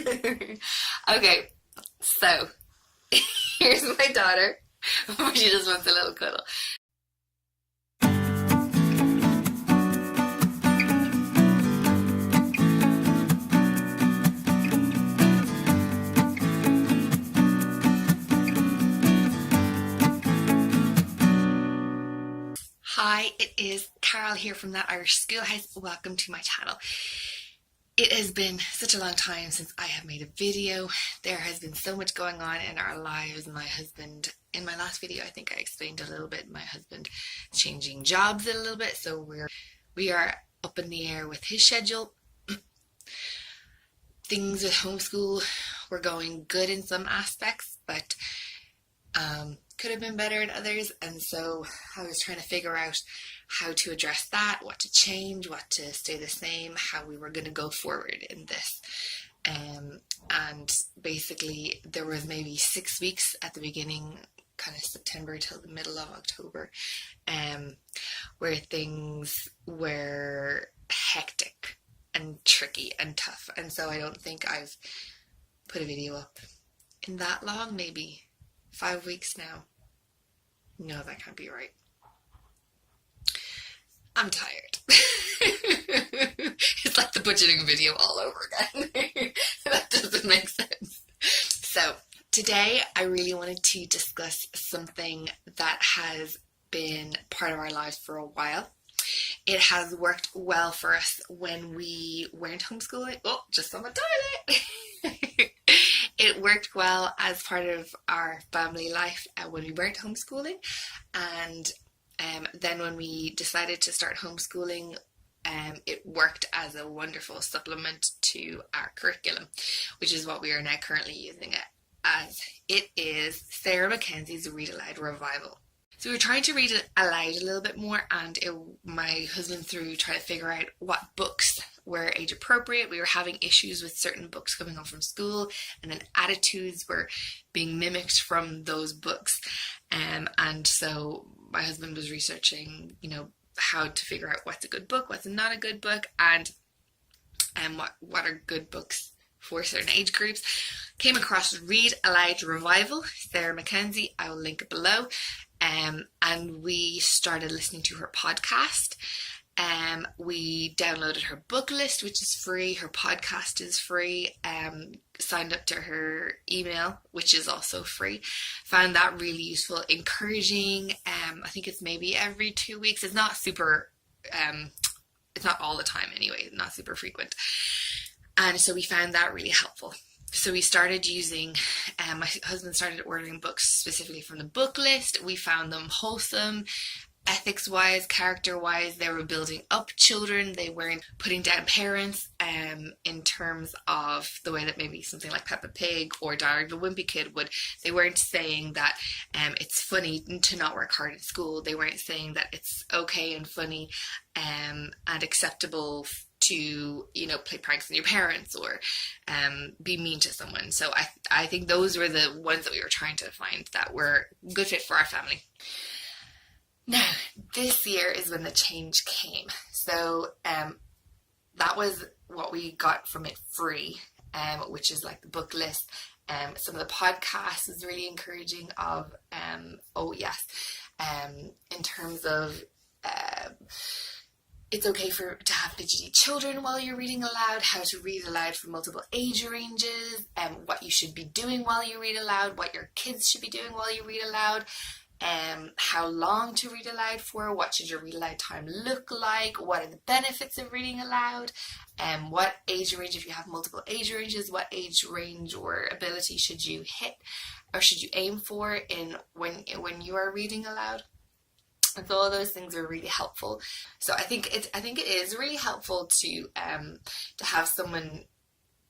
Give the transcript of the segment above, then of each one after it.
Okay, so here's my daughter. She just wants a little cuddle. Hi, it is Carol here from Thatirishschoolhouse. Welcome to my channel. It has been such a long time since I have made a video. There has been so much going on in our lives. My husband, in my last video, I think I explained a little bit, my husband changing jobs a little bit, so we are up in the air with his schedule. Things with homeschool were going good in some aspects, but could have been better in others, and so I was trying to figure out how to address that, what to change, what to stay the same, how we were going to go forward in this. And basically there was maybe 6 weeks at the beginning, kind of September till the middle of October, where things were hectic and tricky and tough, and so I don't think I've put a video up in that long, maybe 5 weeks now. No, that can't be right. I'm tired. It's like the budgeting video all over again. That doesn't make sense. So today I really wanted to discuss something that has been part of our lives for a while. It has worked well for us when we weren't homeschooling. Oh, just on the toilet. It worked well as part of our family life when we weren't homeschooling, and then when we decided to start homeschooling, it worked as a wonderful supplement to our curriculum, which is what we are now currently using it as. It is Sarah McKenzie's Read Aloud Revival. So we were trying to read it aloud a little bit more, and my husband through trying to figure out what books were age appropriate. We were having issues with certain books coming home from school, and then attitudes were being mimicked from those books. And so my husband was researching, how to figure out what's a good book, what's not a good book, and what are good books for certain age groups. Came across Read Aloud Revival, Sarah McKenzie. I will link it below. And we started listening to her podcast. We downloaded her Booklist, which is free. Her podcast is free. Signed up to her email, which is also free. Found that really useful, encouraging. I think it's maybe every 2 weeks. It's not super, it's not all the time anyway, not super frequent. And so we found that really helpful. So we started using, my husband started ordering books specifically from the Booklist. We found them wholesome, ethics-wise, character-wise. They were building up children. They weren't putting down parents in terms of the way that maybe something like Peppa Pig or Diary of a Wimpy Kid would. They weren't saying that it's funny to not work hard at school. They weren't saying that it's okay and funny and acceptable to play pranks on your parents or be mean to someone. So I think those were the ones that we were trying to find that were a good fit for our family. Now, this year is when the change came. So that was what we got from it free, which is like the book list. Some of the podcasts was really encouraging of, in terms of it's okay to have fidgety children while you're reading aloud, how to read aloud for multiple age ranges, what you should be doing while you read aloud, what your kids should be doing while you read aloud, how long to read aloud for, what should your read aloud time look like, what are the benefits of reading aloud, what age range, if you have multiple age ranges, what age range or ability should you hit or should you aim for when you are reading aloud. And so all those things are really helpful. So I think it is really helpful to have someone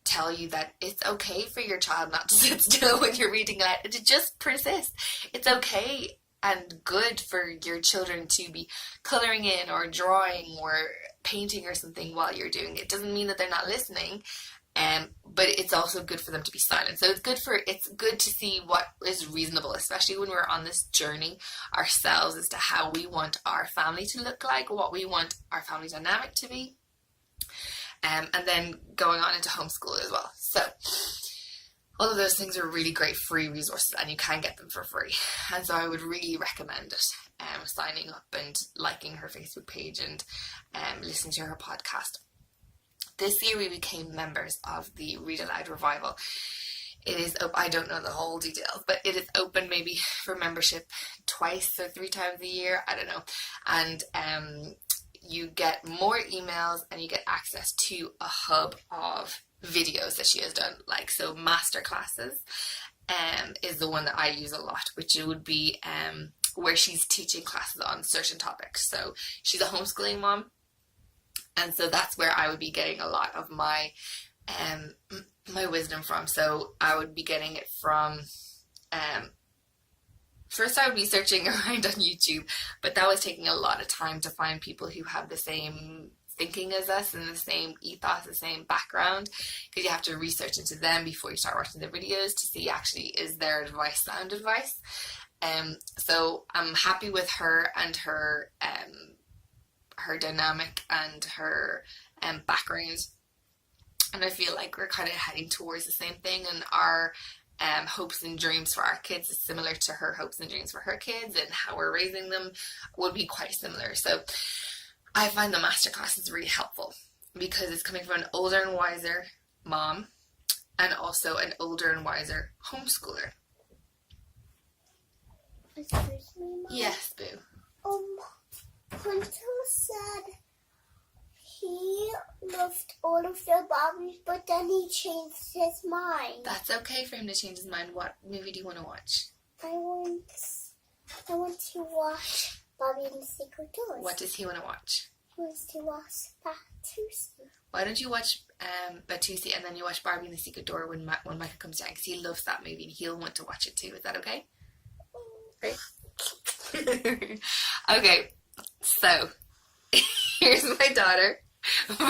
tell you that it's okay for your child not to sit still when you're reading aloud, and to just persist. It's okay and good for your children to be coloring in or drawing or painting or something while you're doing it. It doesn't mean that they're not listening. But it's also good for them to be silent. So it's good to see what is reasonable, especially when we're on this journey ourselves as to how we want our family to look like, what we want our family dynamic to be. and then going on into homeschool as well. So all of those things are really great free resources, and you can get them for free. And so I would really recommend it, signing up and liking her Facebook page and listening to her podcast. This year we became members of the Read Aloud Revival. It is, I don't know the whole details, but it is open maybe for membership twice or 3 times a year, I don't know. And you get more emails and you get access to a hub of videos that she has done, like, so master classes is the one that I use a lot, which it would be where she's teaching classes on certain topics. So she's a homeschooling mom, and so that's where I would be getting a lot of my my wisdom from. So I would be getting it from first I would be searching around on YouTube, but that was taking a lot of time to find people who have the same thinking as us and the same ethos, the same background, because you have to research into them before you start watching the videos to see actually is their advice sound advice. So I'm happy with her and her dynamic and her background, and I feel like we're kind of heading towards the same thing, and our hopes and dreams for our kids is similar to her hopes and dreams for her kids, and how we're raising them would be quite similar. So I find the masterclass is really helpful because it's coming from an older and wiser mom and also an older and wiser homeschooler. Excuse me, Mom? Yes, Boo. Hunter said he loved all of the Barbies, but then he changed his mind. That's okay for him to change his mind. What movie do you want to watch? I want to watch Barbie and the Secret Doors. What does he want to watch? He wants to watch Batusi. Why don't you watch Batusi and then you watch Barbie and the Secret Door when Micah comes down, because he loves that movie and he'll want to watch it too. Is that okay? Great. Okay, so here's my daughter.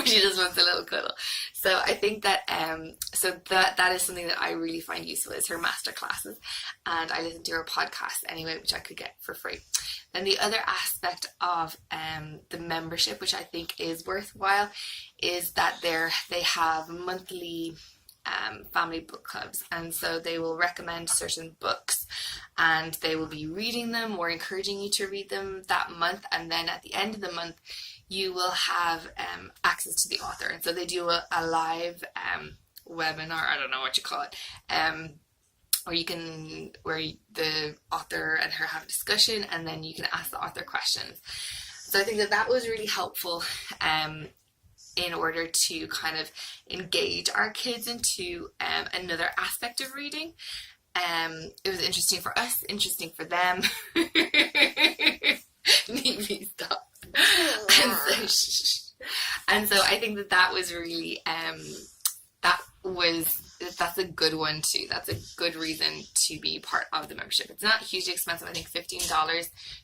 She just wants a little cuddle. So I think that that is something that I really find useful, is her master classes, and I listen to her podcast anyway, which I could get for free. Then the other aspect of the membership, which I think is worthwhile, is that they have monthly family book clubs, and so they will recommend certain books and they will be reading them or encouraging you to read them that month, and then at the end of the month you will have access to the author. And so they do a live webinar, I don't know what you call it, where the author and her have a discussion, and then you can ask the author questions. So I think that was really helpful in order to kind of engage our kids into another aspect of reading. It was interesting for us, interesting for them. Maybe stop. And so I think that was really that's a good one too. That's a good reason to be part of the membership. It's not hugely expensive. I think $15,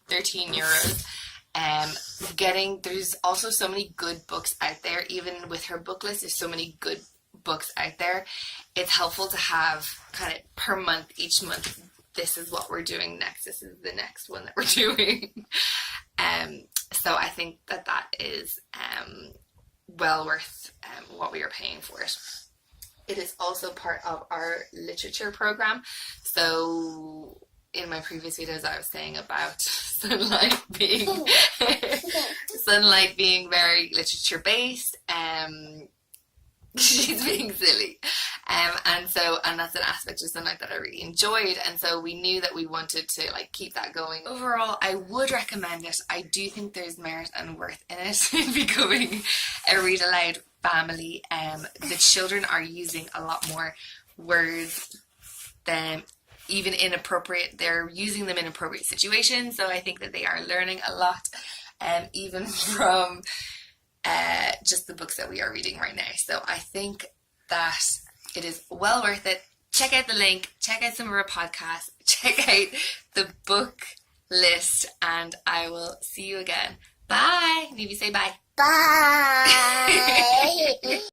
€13. There's also so many good books out there. Even with her book list, there's so many good books out there. It's helpful to have kind of per month, each month, this is what we're doing next, this is the next one that we're doing. So I think that is well worth what we are paying for it. It is also part of our literature program. So in my previous videos I was saying about Sunlight being very literature based. She's being silly. And that's an aspect of Sunlight that I really enjoyed, and so we knew that we wanted to keep that going. Overall, I would recommend it. I do think there's merit and worth in it in becoming a Read Aloud family. The children are using a lot more words than even inappropriate. They're using them in appropriate situations, so I think that they are learning a lot, even from just the books that we are reading right now. So I think that it is well worth it. Check out the link, check out some of our podcasts, check out the book list, and I will see you again. Bye. Maybe say bye. Bye.